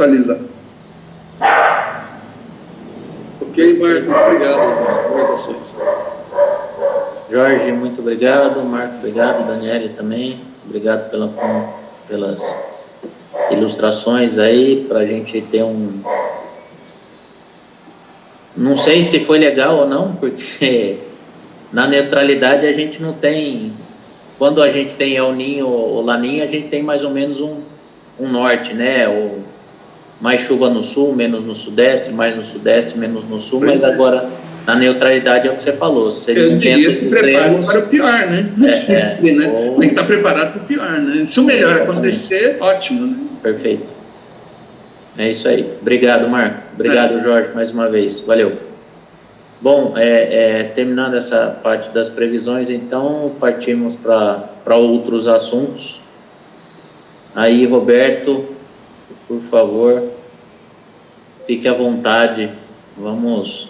atualizar. Ok, Marco, obrigado pelas colocações. Jorge, muito obrigado. Marco, obrigado. Daniele também. Obrigado pelas ilustrações aí, para a gente ter um... Não sei se foi legal ou não, porque na neutralidade a gente não tem... Quando a gente tem El Ninho ou Laninha, a gente tem mais ou menos um norte, né? Ou mais chuva no sul, menos no sudeste, mais no sudeste, menos no sul, mas agora na neutralidade é o que você falou. Eu diria se prepare para o pior, né? Tem que estar preparado para o pior, né? Se o melhor acontecer, ótimo, né? Perfeito. É isso aí. Obrigado, Marco. Obrigado, Jorge, mais uma vez. Valeu. Bom, terminando essa parte das previsões, então, partimos para outros assuntos. Aí, Roberto, por favor, fique à vontade. Vamos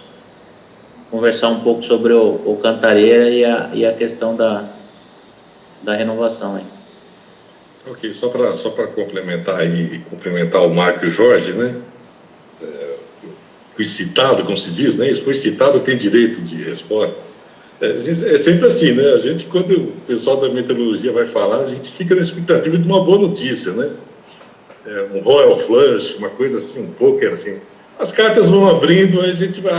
conversar um pouco sobre o Cantareira e a questão da renovação aí. Ok, só para complementar aí, cumprimentar o Marco e o Jorge, né? Fui citado, como se diz, né? Isso foi citado, tem direito de resposta. É sempre assim, né? A gente, quando o pessoal da meteorologia vai falar, a gente fica na expectativa de uma boa notícia, né? Um Royal Flush, uma coisa assim, um poker, assim. As cartas vão abrindo, aí a gente vai,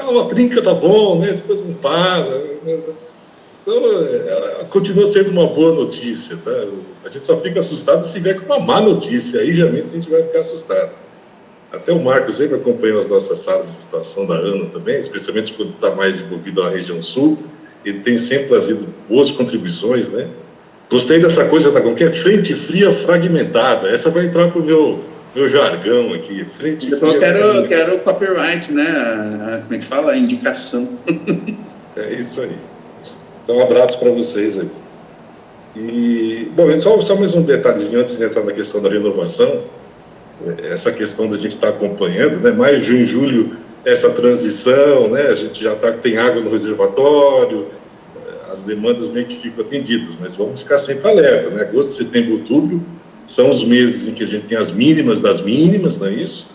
uma brinca tá bom, né? Depois não para. Então, continua sendo uma boa notícia, tá? A gente só fica assustado se vier com uma má notícia, aí realmente a gente vai ficar assustado. Até o Marco sempre acompanhou as nossas salas de situação da ANA também, especialmente quando está mais envolvido na região sul. Ele tem sempre trazido boas contribuições, né? Gostei dessa coisa da qualquer frente fria fragmentada. Essa vai entrar para o meu jargão aqui. Frente fria. Eu quero o copyright, né? Como é que fala? A indicação. É isso aí. Então, um abraço para vocês aí. E, bom, só mais um detalhezinho antes de entrar na questão da renovação. Essa questão da gente estar acompanhando, né? Maio, junho, julho, essa transição, né? A gente já tem água no reservatório, as demandas meio que ficam atendidas, mas vamos ficar sempre alerta, né? Agosto, setembro, outubro são os meses em que a gente tem as mínimas das mínimas, não é isso?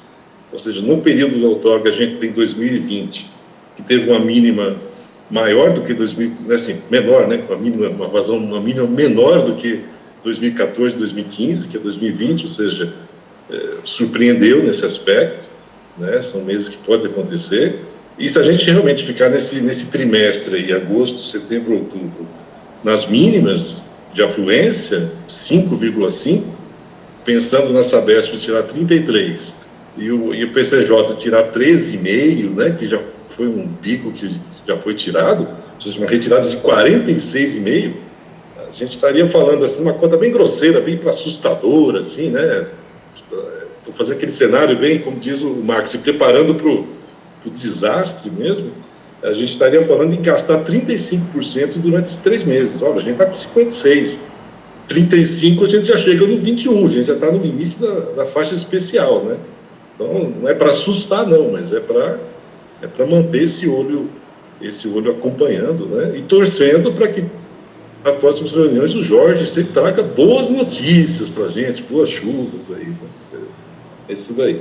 Ou seja, no período da outorga a gente tem 2020, que teve uma mínima maior do que 2000, assim, menor, né? Uma mínima menor do que 2014, 2015, que é 2020, ou seja, surpreendeu nesse aspecto, né? São meses que pode acontecer. E se a gente realmente ficar nesse trimestre aí, agosto, setembro, outubro, nas mínimas de afluência, 5,5, pensando na Sabesp tirar 33 e o PCJ tirar 13,5, né? Que já foi um bico que já foi tirado, ou seja, uma retirada de 46,5, a gente estaria falando assim, uma conta bem grosseira, bem assustadora, assim, né? Estou fazendo aquele cenário bem, como diz o Marcos, se preparando para o desastre mesmo. A gente estaria falando em gastar 35% durante esses 3 meses. Olha, a gente está com 56. 35 a gente já chega no 21, a gente já está no limite da faixa especial, né? Então, não é para assustar, não, mas é para manter esse olho acompanhando, né? E torcendo para que nas próximas reuniões o Jorge sempre traga boas notícias para a gente, boas chuvas aí, né? É isso daí.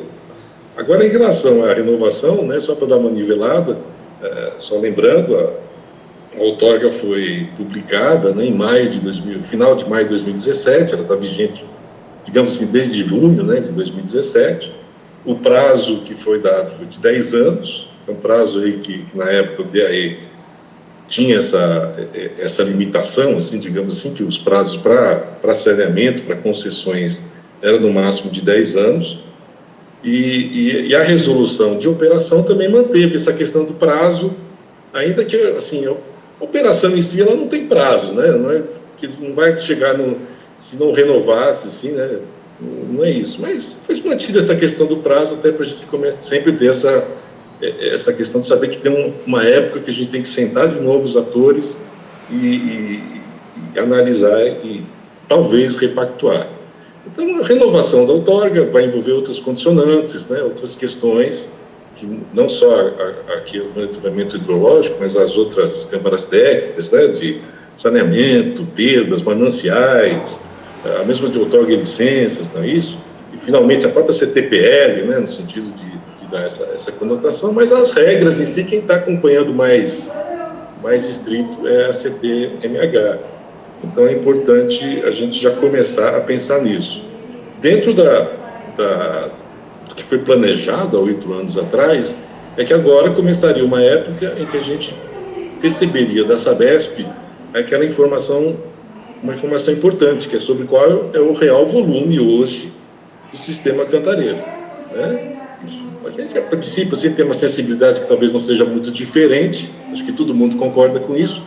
Agora, em relação à renovação, né, só para dar uma nivelada, só lembrando, a outorga foi publicada, né, final de maio de 2017, ela está vigente, digamos assim, desde junho, né, de 2017. O prazo que foi dado foi de 10 anos, é um prazo aí que na época o DAE tinha essa limitação, assim, digamos assim, que os prazos para saneamento, para concessões, eram no máximo de 10 anos. E a resolução de operação também manteve essa questão do prazo, ainda que, assim, a operação em si, ela não tem prazo, né? Não é que não vai chegar se não renovasse, assim, né? Não é isso. Mas foi mantida essa questão do prazo até para a gente sempre ter essa questão de saber que tem uma época que a gente tem que sentar de novo os atores e analisar e talvez repactuar. Então, a renovação da outorga vai envolver outras condicionantes, né, outras questões, que não só aqui o monitoramento hidrológico, mas as outras câmaras técnicas, né, de saneamento, perdas, mananciais, a mesma de outorga e licenças, não é isso? E finalmente a própria CTPL, né, no sentido de dar essa conotação, mas as regras em si, quem está acompanhando mais estrito é a CTMH. Então é importante a gente já começar a pensar nisso. Dentro do que foi planejado há 8 anos atrás, é que agora começaria uma época em que a gente receberia da Sabesp aquela informação, uma informação importante, que é sobre qual é o real volume hoje do sistema Cantareira, né? A gente, a princípio, assim, tem uma sensibilidade que talvez não seja muito diferente, acho que todo mundo concorda com isso,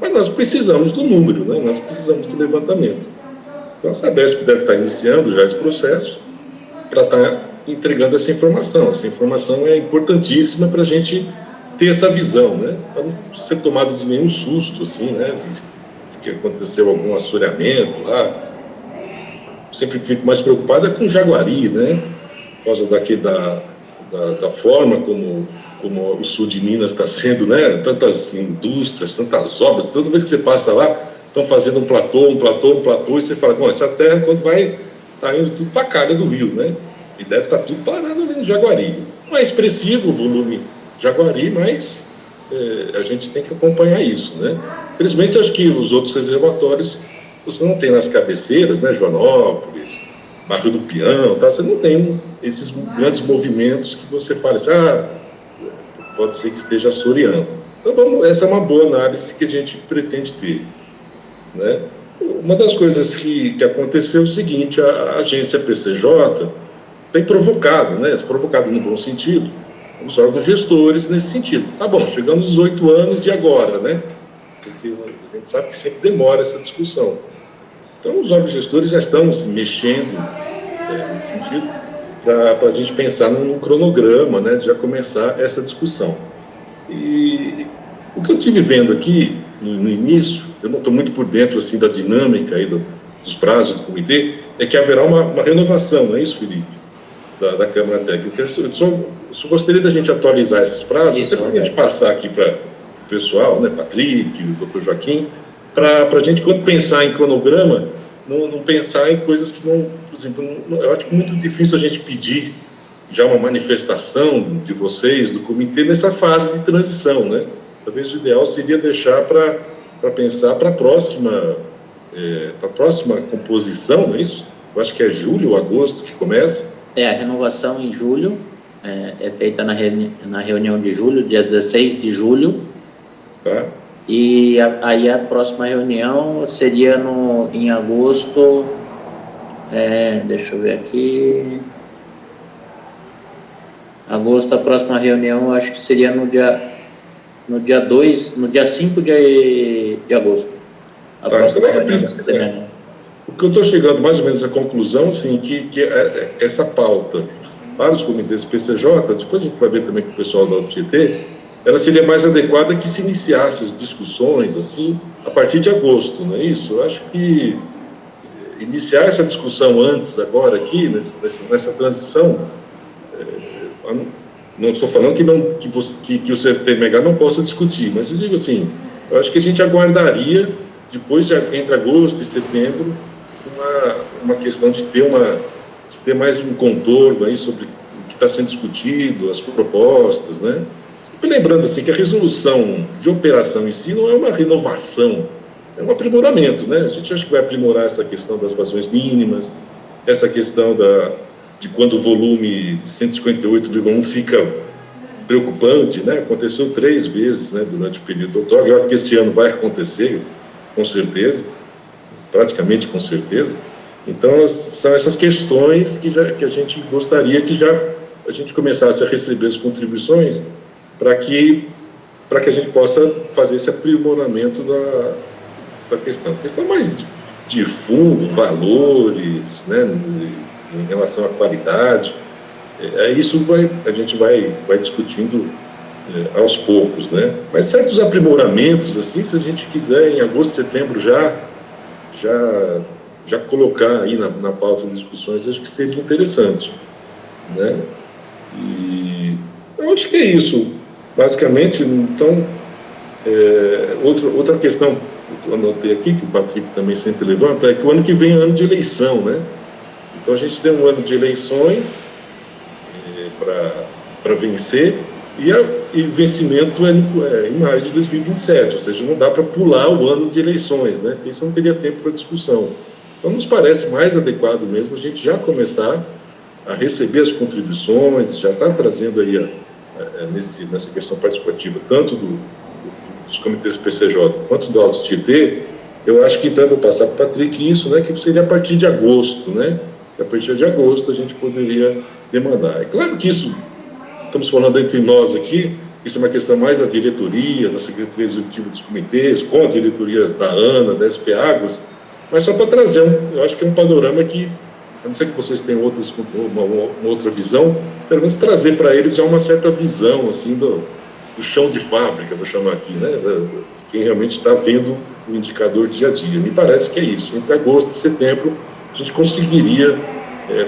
mas nós precisamos do número, né? Nós precisamos do levantamento. Então, a Sabesp deve estar iniciando já esse processo para estar entregando essa informação. Essa informação é importantíssima para a gente ter essa visão, né? Para não ser tomado de nenhum susto, assim, né? De que aconteceu algum assoreamento lá. Sempre fico mais preocupado com Jaguari, né? Por causa da forma como o sul de Minas está sendo, né? Tantas indústrias, tantas obras, toda vez que você passa lá, estão fazendo um platô, e você fala, bom, essa terra, quando vai, está indo tudo para a calha do rio, né? E deve estar tudo parado ali no Jaguari. Não é expressivo o volume Jaguari, mas a gente tem que acompanhar isso, né? Infelizmente, acho que os outros reservatórios você não tem nas cabeceiras, né? Joanópolis, Barrio do Peão, tá? Você não tem esses grandes movimentos que você fala assim, pode ser que esteja assoreando. Então, essa é uma boa análise que a gente pretende ter, né? Uma das coisas que aconteceu é o seguinte, a agência PCJ tem provocado, né? Provocado no bom sentido, os órgãos gestores nesse sentido. Tá bom, chegamos aos 8 anos e agora, né? Porque a gente sabe que sempre demora essa discussão. Então, os órgãos gestores já estão se mexendo nesse sentido para a gente pensar num cronograma, né? Já começar essa discussão. E o que eu estive vendo aqui no início, eu não estou muito por dentro assim da dinâmica aí dos prazos do comitê, é que haverá uma renovação, não é isso, Felipe? Da Câmara Técnica. Eu só gostaria da gente atualizar esses prazos, até para a gente passar aqui para o pessoal, né, Patrick, o Dr. Joaquim, para a gente, quando pensar em cronograma, não pensar em coisas que não, por exemplo, eu acho muito difícil a gente pedir já uma manifestação de vocês, do comitê, nessa fase de transição, né? Talvez o ideal seria deixar para pensar para a próxima composição, não é isso? Eu acho que é julho ou agosto que começa. A renovação em julho, é feita na reunião de julho, dia 16 de julho. Tá. E aí a próxima reunião seria em agosto, deixa eu ver aqui, agosto, a próxima reunião, eu acho que seria no dia 5 de agosto. A próxima reunião. O que eu estou chegando mais ou menos à conclusão, assim, que essa pauta para os comitês PCJ, depois a gente vai ver também com o pessoal da UTT, ela seria mais adequada que se iniciasse as discussões, assim, a partir de agosto, não é isso? Eu acho que iniciar essa discussão antes, agora, aqui, nessa transição, não estou falando que o CTMH não possa discutir, mas eu digo assim, eu acho que a gente aguardaria, depois, entre agosto e setembro, uma questão de ter mais um contorno aí sobre o que está sendo discutido, as propostas, né? Sempre lembrando assim que a resolução de operação em si não é uma renovação, é um aprimoramento, né? A gente acha que vai aprimorar essa questão das vazões mínimas, essa questão de quando o volume de 158,1 fica preocupante, né? Aconteceu 3 vezes, né, durante o período do outono. Eu acho que esse ano vai acontecer, com certeza, praticamente com certeza. Então, são essas questões que a gente gostaria que já a gente começasse a receber as contribuições para que a gente possa fazer esse aprimoramento da questão. A questão mais de fundo, valores, né, em relação à qualidade, isso a gente vai discutindo aos poucos, né? Mas certos aprimoramentos, assim, se a gente quiser, em agosto, setembro, já colocar aí na pauta das discussões, acho que seria interessante, né? E eu acho que é isso, basicamente. Então, outra questão que eu anotei aqui, que o Patrick também sempre levanta, é que o ano que vem é ano de eleição, né? Então a gente tem um ano de eleições para vencer, e o vencimento é em maio de 2027, ou seja, não dá para pular o ano de eleições, né? Porque isso não teria tempo para discussão. Então nos parece mais adequado mesmo a gente já começar a receber as contribuições, já está trazendo aí nessa questão participativa, tanto dos comitês PCJ quanto do Alto Tietê. Eu acho que então eu vou passar para o Patrick isso, né, que seria a partir de agosto, né? Que a partir de agosto a gente poderia demandar. É claro que isso, estamos falando entre nós aqui, isso é uma questão mais da diretoria, da Secretaria Executiva dos Comitês, com a diretoria da ANA, da SP Águas, mas só para trazer, eu acho que é um panorama que, a não ser que vocês tenham uma outra visão, pelo menos trazer para eles já uma certa visão, assim, do chão de fábrica, vou chamar aqui, né, quem realmente está vendo o indicador dia a dia. Me parece que é isso. Entre agosto e setembro, a gente conseguiria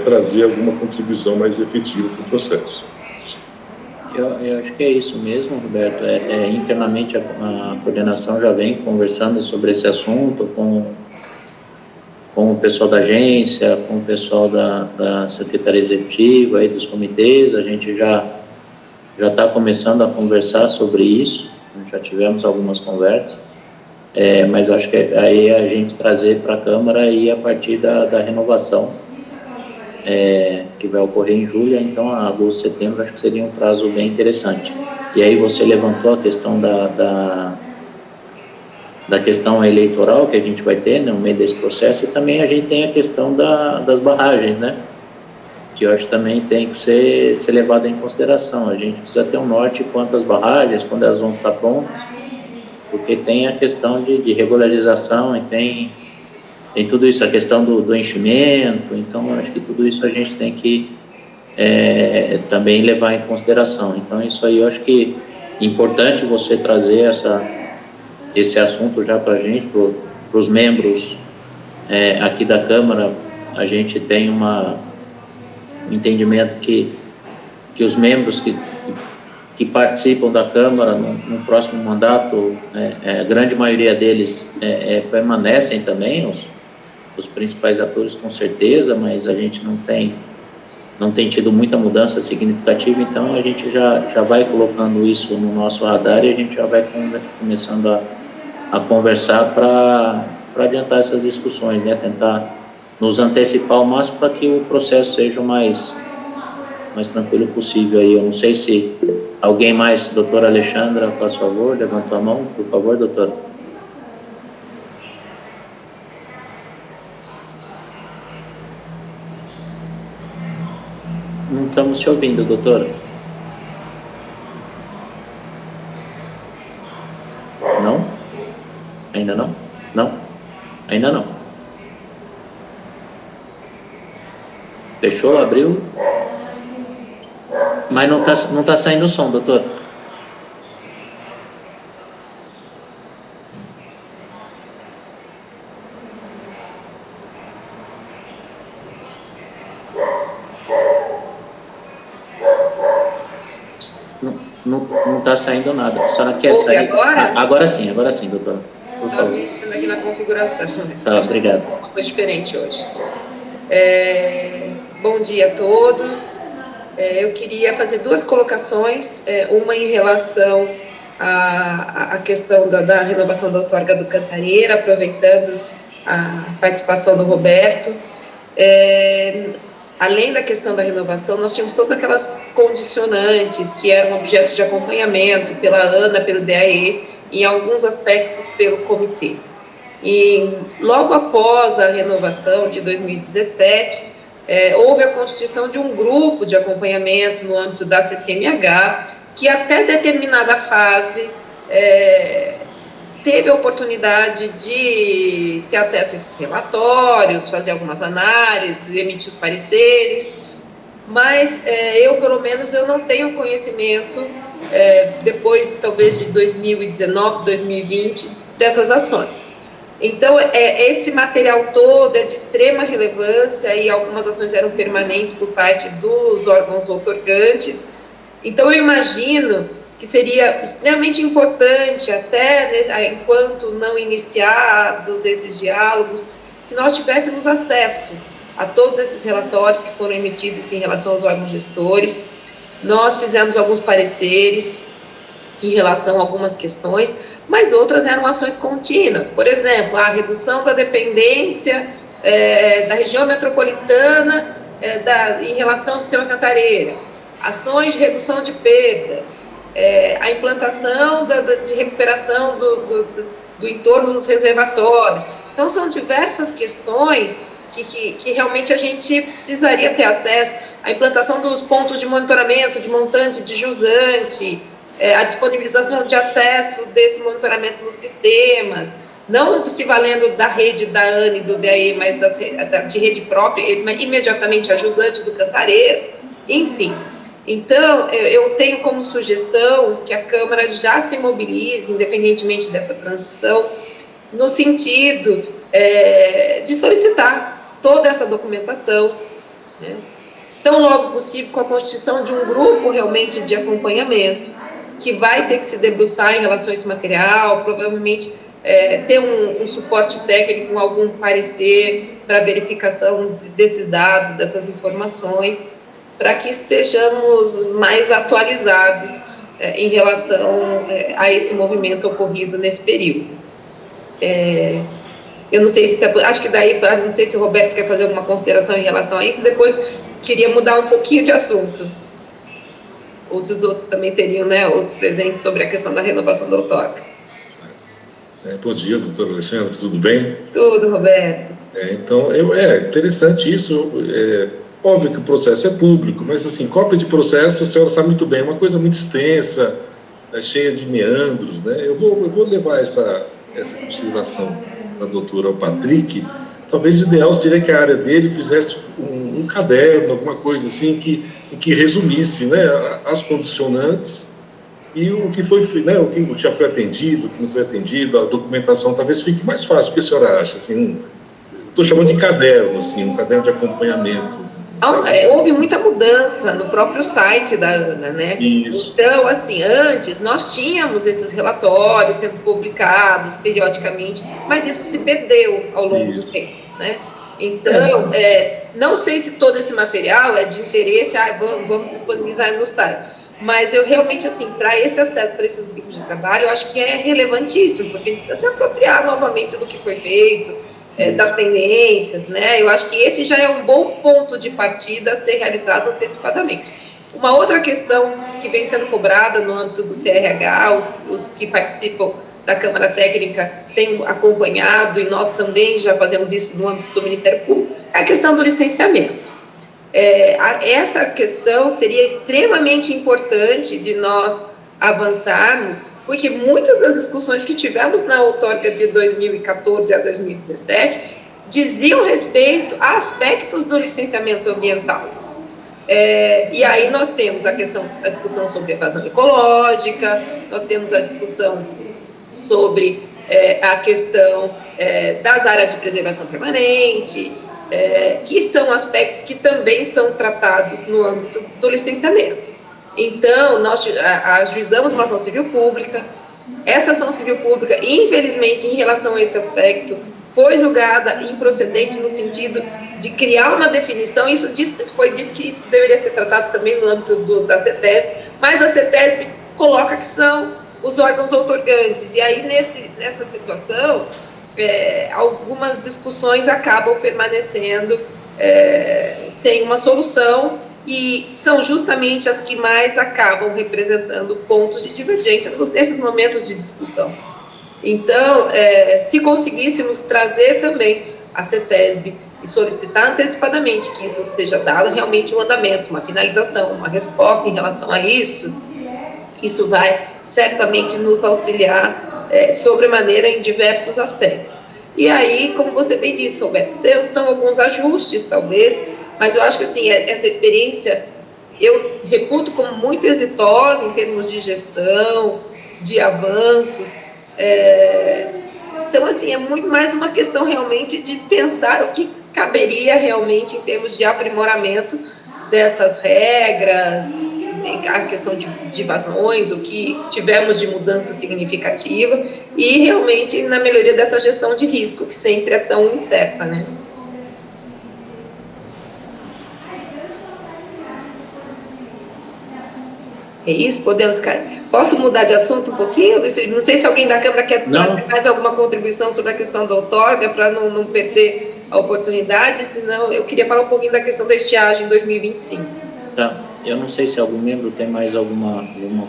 trazer alguma contribuição mais efetiva para o processo. Eu acho que é isso mesmo, Roberto. Internamente a coordenação já vem conversando sobre esse assunto com o pessoal da agência, com o pessoal da Secretaria Executiva e dos comitês. A gente já está começando a conversar sobre isso, já tivemos algumas conversas, mas acho que aí a gente trazer para a Câmara e a partir da renovação, que vai ocorrer em julho, então a agosto, setembro, acho que seria um prazo bem interessante. E aí você levantou a questão da questão eleitoral que a gente vai ter, né, no meio desse processo, e também a gente tem a questão das barragens, né, que eu acho que também tem que ser levada em consideração. A gente precisa ter um norte quanto às barragens, quando elas vão estar prontas, porque tem a questão de regularização e tem tudo isso, a questão do enchimento. Então eu acho que tudo isso a gente tem que também levar em consideração. Então isso aí eu acho que é importante você trazer esse assunto já para a gente, para os membros aqui da Câmara. A gente tem um entendimento que os membros que participam da Câmara no próximo mandato, a grande maioria deles permanecem também, os principais atores com certeza, mas a gente não tem tido muita mudança significativa, então a gente já vai colocando isso no nosso radar e a gente já vai começando a conversar para adiantar essas discussões, né? Tentar nos antecipar ao máximo para que o processo seja o mais tranquilo possível. Aí eu não sei se alguém mais, doutora Alexandra, faz favor, levantou a mão, por favor, doutora. Não estamos te ouvindo, doutora. Não? Ainda não? Não? Ainda não. Fechou, abriu. Mas não tá saindo o som, doutor. Não tá saindo nada. A senhora quer sair? Agora? Agora sim, doutora. Por favor. Estava mexendo aqui na configuração. Tá, obrigado. Uma coisa diferente hoje. Bom dia a todos. Eu queria fazer duas colocações, uma em relação à questão da renovação da outorga do Cantareira, aproveitando a participação do Roberto. Além da questão da renovação, nós tínhamos todas aquelas condicionantes que eram objeto de acompanhamento pela ANA, pelo DAE, em alguns aspectos pelo comitê. E logo após a renovação de 2017, houve a constituição de um grupo de acompanhamento no âmbito da CTMH, que até determinada fase teve a oportunidade de ter acesso a esses relatórios, fazer algumas análises, emitir os pareceres, mas eu, pelo menos, eu não tenho conhecimento, depois, talvez, de 2019, 2020, dessas ações. Então, esse material todo é de extrema relevância e algumas ações eram permanentes por parte dos órgãos outorgantes. Então, eu imagino que seria extremamente importante, até enquanto não iniciados esses diálogos, que nós tivéssemos acesso a todos esses relatórios que foram emitidos em relação aos órgãos gestores. Nós fizemos alguns pareceres em relação a algumas questões, mas outras eram ações contínuas. Por exemplo, a redução da dependência da região metropolitana em relação ao sistema Cantareira, ações de redução de perdas, a implantação de recuperação do entorno dos reservatórios. Então, são diversas questões que realmente a gente precisaria ter acesso, a implantação dos pontos de monitoramento, de montante, de jusante, a disponibilização de acesso desse monitoramento nos sistemas, não se valendo da rede da ANE e do DAE, mas de rede própria, imediatamente a jusante do Cantareira, enfim. Então, eu tenho como sugestão que a Câmara já se mobilize, independentemente dessa transição, no sentido de solicitar toda essa documentação, né, tão logo possível, com a constituição de um grupo realmente de acompanhamento, que vai ter que se debruçar em relação a esse material, provavelmente ter um suporte técnico, algum parecer para verificação desses dados, dessas informações, para que estejamos mais atualizados em relação a esse movimento ocorrido nesse período. Eu não sei se, acho que daí, não sei se o Roberto quer fazer alguma consideração em relação a isso, depois queria mudar um pouquinho de assunto. Ou se os outros também teriam, né, os presentes sobre a questão da renovação da outorga. Bom dia, doutor Alexandre, tudo bem? Tudo, Roberto. Então, interessante isso. Óbvio que o processo é público, mas, assim, cópia de processo, a senhora sabe muito bem, é uma coisa muito extensa, cheia de meandros, né? Eu vou levar essa consideração da doutora Patrick. Talvez o ideal seria que a área dele fizesse um caderno, alguma coisa assim, que resumisse, né, as condicionantes e o que foi, né, o que já foi atendido, o que não foi atendido, a documentação. Talvez fique mais fácil. O que a senhora acha? Assim, estou chamando de caderno, assim, um caderno de acompanhamento. Houve muita mudança no próprio site da ANA, né? Isso. Então, assim, antes nós tínhamos esses relatórios sendo publicados periodicamente, mas isso se perdeu ao longo do tempo, né? Então, não sei se todo esse material é de interesse, vamos disponibilizar no site, mas eu realmente, assim, para esse acesso, para esses grupos de trabalho, eu acho que é relevantíssimo, porque a gente precisa se apropriar novamente do que foi feito, das pendências, né? Eu acho que esse já é um bom ponto de partida a ser realizado antecipadamente. Uma outra questão que vem sendo cobrada no âmbito do CRH, os que participam da Câmara Técnica têm acompanhado, e nós também já fazemos isso no âmbito do Ministério Público, é a questão do licenciamento. Essa questão seria extremamente importante de nós avançarmos, porque muitas das discussões que tivemos na outorga de 2014 a 2017 diziam respeito a aspectos do licenciamento ambiental. E aí nós temos a discussão sobre evasão ecológica, nós temos a discussão sobre a questão das áreas de preservação permanente, que são aspectos que também são tratados no âmbito do licenciamento. Então, nós ajuizamos uma ação civil pública. Essa ação civil pública, infelizmente, em relação a esse aspecto, foi julgada improcedente no sentido de criar uma definição. Foi dito que isso deveria ser tratado também no âmbito da CETESB, mas a CETESB coloca que são os órgãos outorgantes. E aí, nessa situação, algumas discussões acabam permanecendo sem uma solução, e são justamente as que mais acabam representando pontos de divergência nesses momentos de discussão. Então, se conseguíssemos trazer também a CETESB e solicitar antecipadamente que isso seja dado realmente um andamento, uma finalização, uma resposta em relação a isso, isso vai certamente nos auxiliar sobremaneira em diversos aspectos. E aí, como você bem disse, Roberto, são alguns ajustes, talvez, mas eu acho que, assim, essa experiência eu reputo como muito exitosa em termos de gestão, de avanços. Então, assim, é muito mais uma questão realmente de pensar o que caberia realmente em termos de aprimoramento dessas regras, a questão de vazões, o que tivemos de mudança significativa, e realmente na melhoria dessa gestão de risco, que sempre é tão incerta, né? É isso? Posso mudar de assunto um pouquinho? Não sei se alguém da Câmara quer ter mais alguma contribuição sobre a questão da outorga, para não perder a oportunidade, senão eu queria falar um pouquinho da questão da estiagem em 2025. Tá. Eu não sei se algum membro tem mais alguma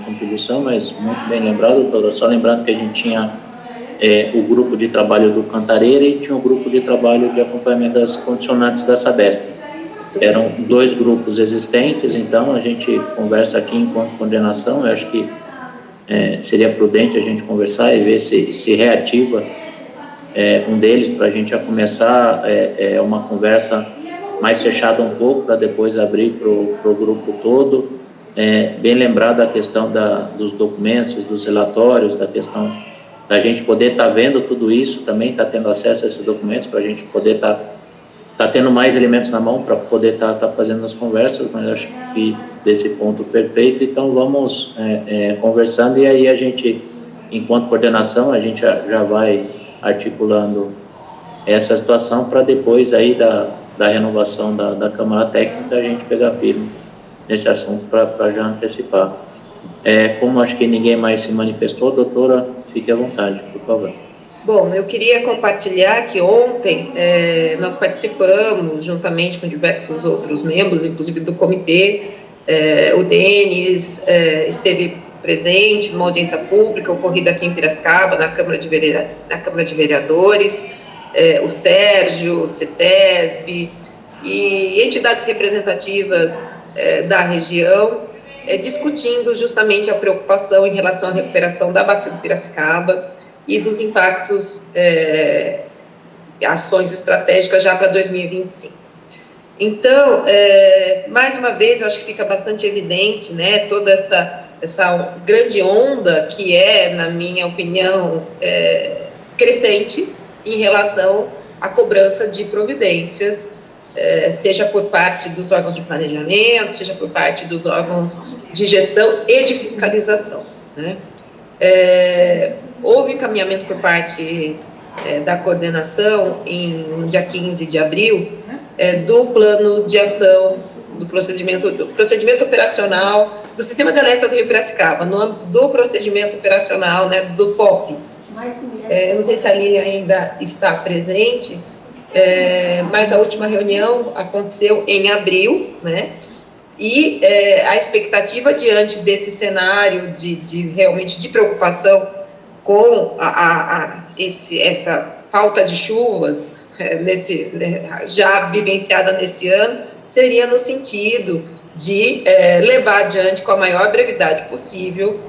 contribuição, mas muito bem lembrado, doutora. Só lembrando que a gente tinha o grupo de trabalho do Cantareira e tinha o grupo de trabalho de acompanhamento das condicionantes da Sabesp. Eram 2 grupos existentes, então a gente conversa aqui enquanto coordenação. Eu acho que seria prudente a gente conversar e ver se reativa um deles, para a gente já começar uma conversa mais fechada um pouco, para depois abrir para o grupo todo. Bem lembrado a questão dos documentos, dos relatórios, da questão da gente poder estar vendo tudo isso, também estar tendo acesso a esses documentos, para a gente poder estar tendo mais elementos na mão para poder estar fazendo as conversas, mas acho que desse ponto perfeito. Então vamos conversando, e aí a gente, enquanto coordenação, a gente já vai articulando essa situação para depois aí da renovação da Câmara Técnica a gente pegar firme nesse assunto para já antecipar. Como acho que ninguém mais se manifestou, doutora, fique à vontade, por favor. Bom, eu queria compartilhar que ontem nós participamos, juntamente com diversos outros membros, inclusive do comitê, o Denis esteve presente numa audiência pública ocorrida aqui em Piracicaba, na Câmara de Vereadores, o Sérgio, o CETESB e entidades representativas da região, discutindo justamente a preocupação em relação à recuperação da Bacia de Piracicaba e dos impactos, ações estratégicas já para 2025. Então, mais uma vez, eu acho que fica bastante evidente, né, toda essa grande onda que na minha opinião, crescente em relação à cobrança de providências, seja por parte dos órgãos de planejamento, seja por parte dos órgãos de gestão e de fiscalização, né? Houve encaminhamento por parte da coordenação no dia 15 de abril do plano de ação, do procedimento operacional do Sistema de Alerta do Rio Piracicaba, no âmbito do procedimento operacional, né, do POP. Não sei se a Lília ainda está presente, mas a última reunião aconteceu em abril, né? E a expectativa diante desse cenário realmente de preocupação com essa falta de chuvas já vivenciada nesse ano, seria no sentido de levar adiante com a maior brevidade possível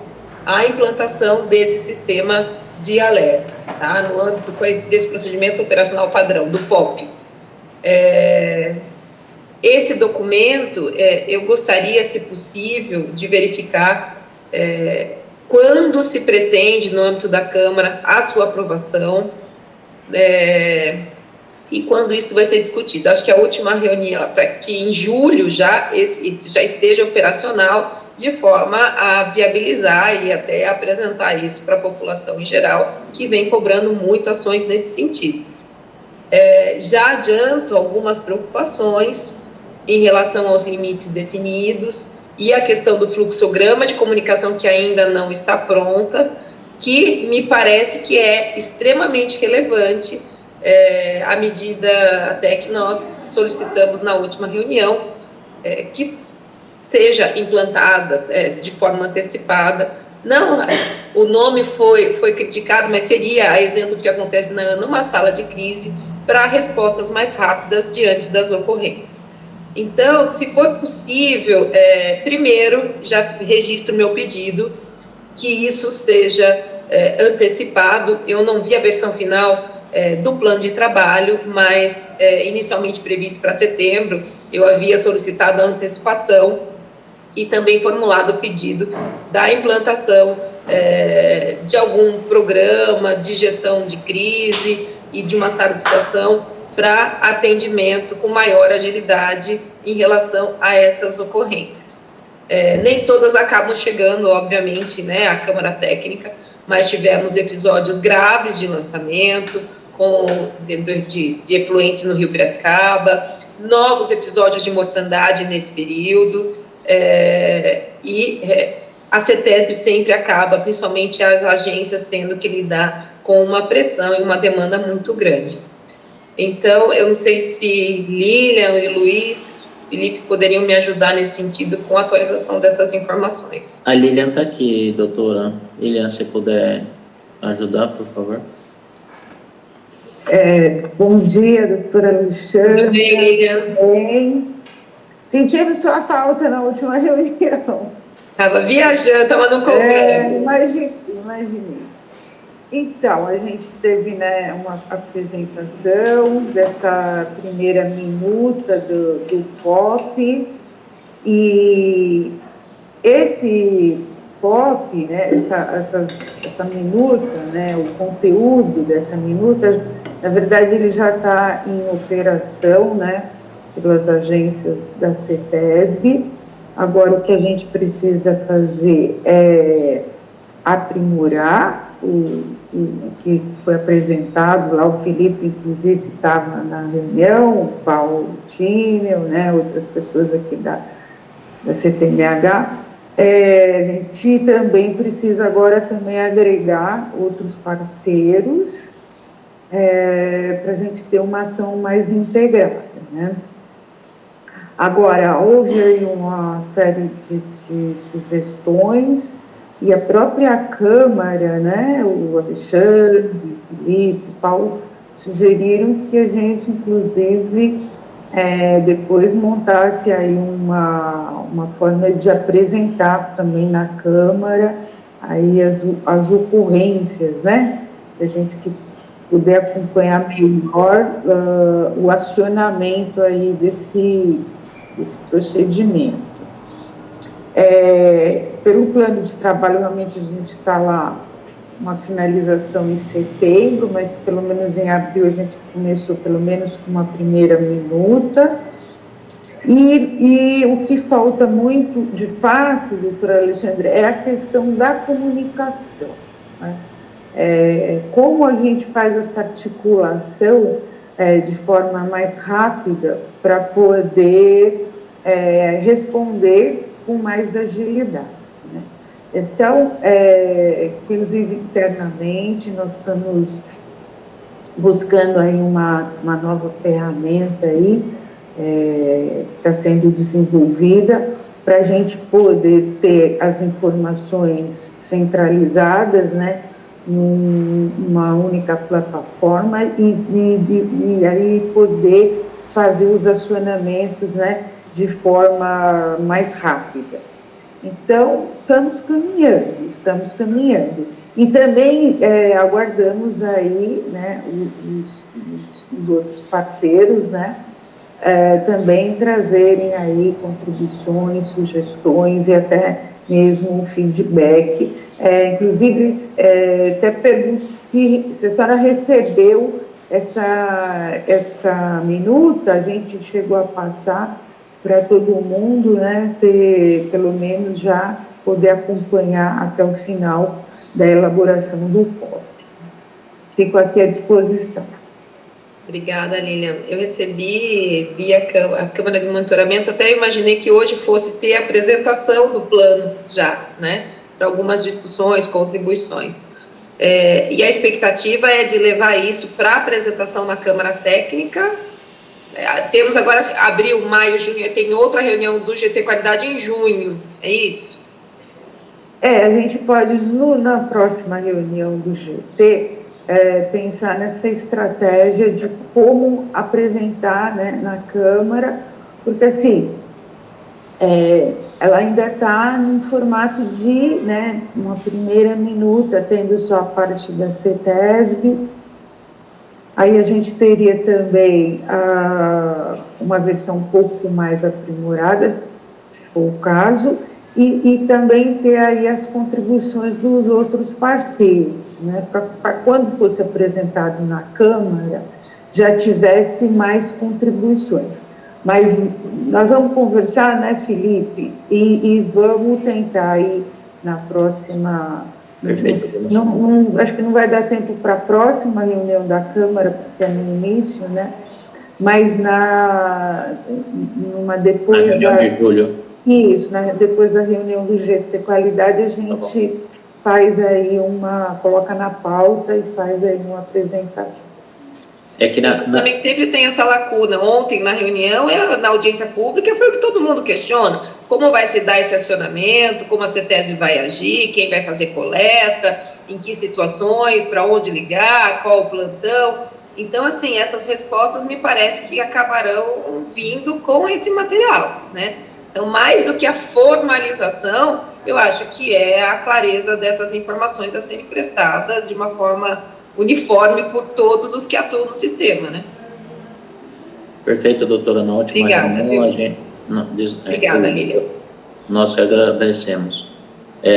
a implantação desse sistema de alerta, tá? No âmbito desse procedimento operacional padrão, do POP. Esse documento, eu gostaria, se possível, de verificar quando se pretende, no âmbito da Câmara, a sua aprovação, e quando isso vai ser discutido. Acho que a última reunião, para que em julho já esteja operacional, de forma a viabilizar e até apresentar isso para a população em geral, que vem cobrando muito ações nesse sentido. Já adianto algumas preocupações em relação aos limites definidos e a questão do fluxograma de comunicação, que ainda não está pronta, que me parece que é extremamente relevante, à medida até que nós solicitamos na última reunião, que seja implantada de forma antecipada. Não, o nome foi criticado, mas seria a exemplo do que acontece numa sala de crise, para respostas mais rápidas diante das ocorrências. Então, se for possível, primeiro, já registro meu pedido, que isso seja antecipado. Eu não vi a versão final do plano de trabalho, mas inicialmente previsto para setembro, eu havia solicitado a antecipação e também formulado o pedido da implantação de algum programa de gestão de crise e de uma sala de situação para atendimento com maior agilidade em relação a essas ocorrências. Nem todas acabam chegando, obviamente, né, à Câmara Técnica, mas tivemos episódios graves de lançamento, de efluentes no Rio Piracicaba, novos episódios de mortandade nesse período, e a CETESB sempre acaba, principalmente as agências, tendo que lidar com uma pressão e uma demanda muito grande. Então, eu não sei se Lilian e Luiz, Felipe, poderiam me ajudar nesse sentido com a atualização dessas informações. A Lilian está aqui, doutora. Lilian, se puder ajudar, por favor. Bom dia, doutora Alexandra. Tudo bem, Lilian? Bem. Sentimos sua falta na última reunião. Estava viajando, estava no congresso. Imaginei. Então, a gente teve, né, uma apresentação dessa primeira minuta do POP, e esse POP, né, essa minuta, né, o conteúdo dessa minuta, na verdade, ele já está em operação, né, pelas agências da CETESB. Agora, o que a gente precisa fazer é aprimorar o que foi apresentado lá. O Felipe, inclusive, estava na reunião, o Paulo Tinel, né, outras pessoas aqui da CTMH. A gente também precisa agora também agregar outros parceiros para a gente ter uma ação mais integrada, né? Agora, houve aí uma série de sugestões, e a própria Câmara, né, o Alexandre, o Felipe, o Paulo, sugeriram que a gente, inclusive, depois montasse aí uma forma de apresentar também na Câmara aí as ocorrências, né, a gente que puder acompanhar melhor o acionamento aí desse procedimento. Pelo plano de trabalho, realmente a gente está lá, uma finalização em setembro, mas pelo menos em abril a gente começou pelo menos com uma primeira minuta. E o que falta muito, de fato, doutora Alexandre, é a questão da comunicação, né? Como a gente faz essa articulação de forma mais rápida para poder responder com mais agilidade, né? Então, inclusive internamente, nós estamos buscando aí uma nova ferramenta aí, que está sendo desenvolvida para a gente poder ter as informações centralizadas, né, numa única plataforma e aí poder fazer os acionamentos, né, de forma mais rápida. Então, estamos caminhando. E também aguardamos aí, né, os outros parceiros, né, também trazerem aí contribuições, sugestões e até mesmo um feedback. Inclusive, até pergunto se a senhora recebeu essa minuta, a gente chegou a passar para todo mundo, né, ter, pelo menos, já poder acompanhar até o final da elaboração do POP. Fico aqui à disposição. Obrigada, Lilian. Eu recebi via a Câmara de Monitoramento, até imaginei que hoje fosse ter a apresentação do plano já, né, para algumas discussões, contribuições. E a expectativa é de levar isso para apresentação na Câmara Técnica. Temos agora abril, maio, junho, tem outra reunião do GT Qualidade em junho, é isso? A gente pode, na próxima reunião do GT, pensar nessa estratégia de como apresentar, né, na Câmara, porque, assim, ela ainda está em formato de, né, uma primeira minuta, tendo só a parte da CETESB. Aí a gente teria também uma versão um pouco mais aprimorada, se for o caso, e também ter aí as contribuições dos outros parceiros, né, para quando fosse apresentado na Câmara, já tivesse mais contribuições. Mas nós vamos conversar, né, Felipe, e vamos tentar aí na próxima... acho que não vai dar tempo para a próxima reunião da Câmara, porque é no início, né? Mas numa depois de julho. Isso, né? Depois da reunião do GT Qualidade, a gente faz aí coloca na pauta e faz aí uma apresentação. É que também sempre tem essa lacuna. Ontem, na reunião, na audiência pública, foi o que todo mundo questiona. Como vai se dar esse acionamento, como a CETESB vai agir, quem vai fazer coleta, em que situações, para onde ligar, qual o plantão. Então, assim, essas respostas me parece que acabarão vindo com esse material, né? Então, mais do que a formalização, eu acho que é a clareza dessas informações a serem prestadas de uma forma uniforme por todos os que atuam no sistema, né? Perfeito, doutora. Na última Obrigada, reunião, Obrigada, Lília. Nós que agradecemos.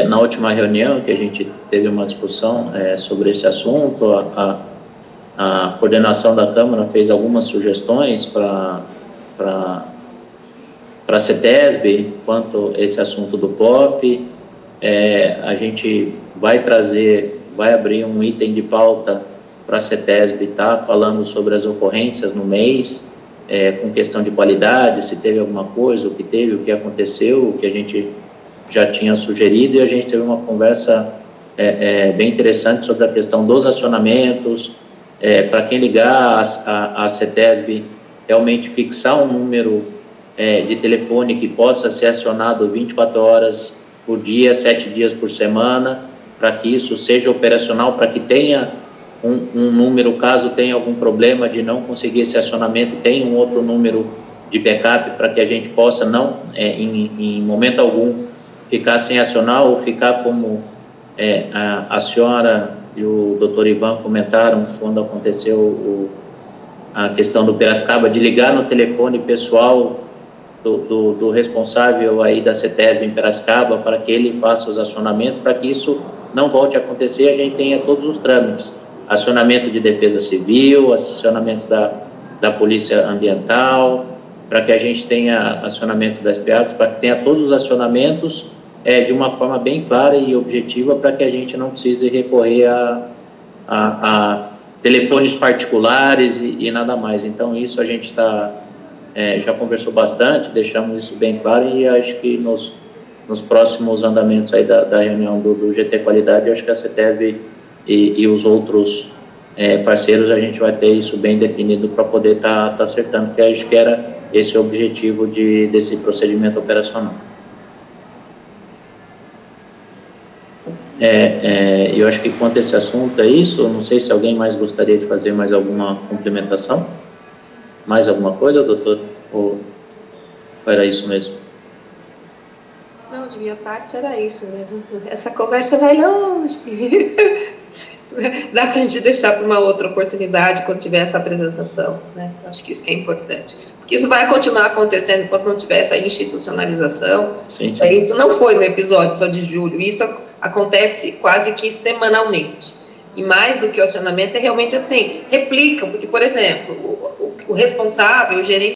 Na última reunião, que a gente teve uma discussão sobre esse assunto, a coordenação da Câmara fez algumas sugestões para a CETESB quanto a esse assunto do POP. A gente vai abrir um item de pauta para a CETESB, tá? Falando sobre as ocorrências no mês, com questão de qualidade, se teve alguma coisa, o que teve, o que aconteceu, o que a gente já tinha sugerido, e a gente teve uma conversa bem interessante sobre a questão dos acionamentos, para quem ligar a CETESB, realmente fixar um número de telefone que possa ser acionado 24 horas por dia, 7 dias por semana, para que isso seja operacional, para que tenha um número, caso tenha algum problema de não conseguir esse acionamento, tenha um outro número de backup, para que a gente possa não, em momento algum, ficar sem acionar, ou ficar como a senhora e o doutor Ivan comentaram quando aconteceu a questão do Piracicaba, de ligar no telefone pessoal do responsável aí da CETESB em Piracicaba, para que ele faça os acionamentos, para que isso não volte a acontecer, a gente tenha todos os trâmites, acionamento de defesa civil, acionamento da polícia ambiental, para que a gente tenha acionamento das PEACs, para que tenha todos os acionamentos de uma forma bem clara e objetiva, para que a gente não precise recorrer a telefones particulares e nada mais. Então, isso a gente já conversou bastante, deixamos isso bem claro, e acho que nos próximos andamentos aí da reunião do GT Qualidade, acho que a CETESB e os outros parceiros, a gente vai ter isso bem definido para poder estar acertando, porque acho que era esse o objetivo desse procedimento operacional. Eu acho que quanto a esse assunto é isso. Eu não sei se alguém mais gostaria de fazer mais alguma complementação. Mais alguma coisa, doutor? Ou era isso mesmo? Não, de minha parte era isso mesmo. Essa conversa vai longe. Dá para a gente deixar para uma outra oportunidade quando tiver essa apresentação, né? Acho que isso que é importante. Porque isso vai continuar acontecendo enquanto não tiver essa institucionalização. Sim, sim. Isso não foi no episódio só de julho, isso acontece quase que semanalmente. E mais do que o acionamento, é realmente assim, replicam, porque, por exemplo, o responsável, o gerente